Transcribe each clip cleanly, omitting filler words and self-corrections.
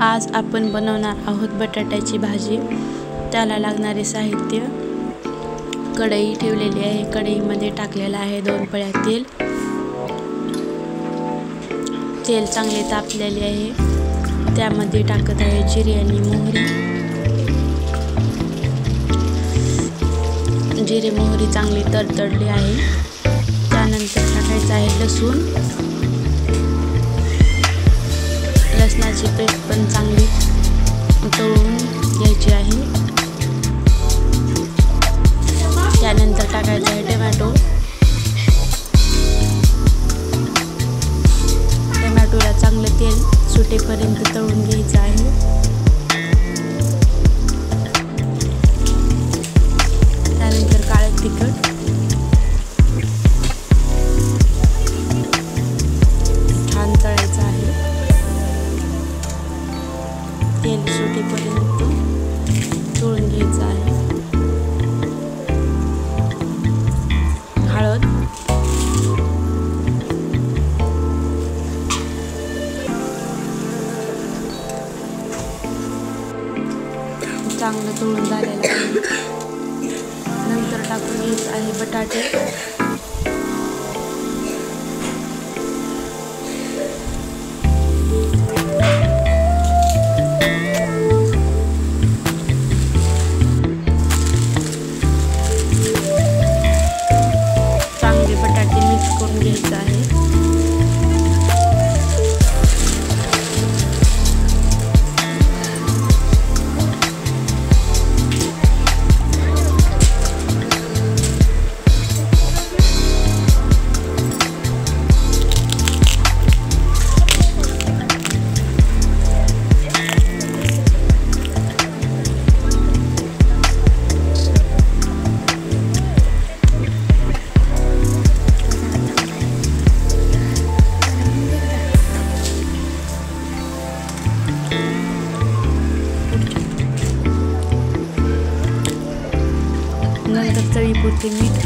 आज आपण बनवणार आहोत बटाट्याची भाजी। त्याला लागणारे साहित्य: कढई ठेवलेली आहे, कढईमध्ये टाकलेला आहे 2 पळ्या तेल। तेल चांगले तापलेले आहे, त्यामध्ये टाकत आहे जिरे आणि मोहरी। जिरे मोहरी चांगली तडतडली आहे, त्यानंतर टाकायचं आहे लसूण। लसणाची पेस्ट पण चांगली तळून घ्यायची आहे। त्यानंतर टाकायचं आहे टोमॅटो। टोमॅटोला चांगलं तेल सुटेपर्यंत तळून घ्यायचं आहे। त्यानंतर काळं तिखट, छान तळायचं आहे, तेल सुटेपर्यंत तळून घ्यायचं आहे। हळद, चांगलं तळून झालेलं आहे। नंतर टाकून घ्यायचं आहे बटाटे। चांगले बटाटे मिक्स करून घ्यायचं आहे। नंतर चवीपुरते मीठ,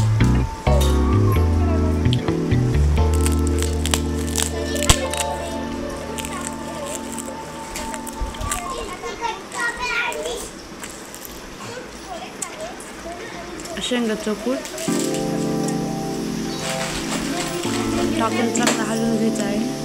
शेंगाचं कूट टाकून चांगलं हलवून घ्यायचं आहे।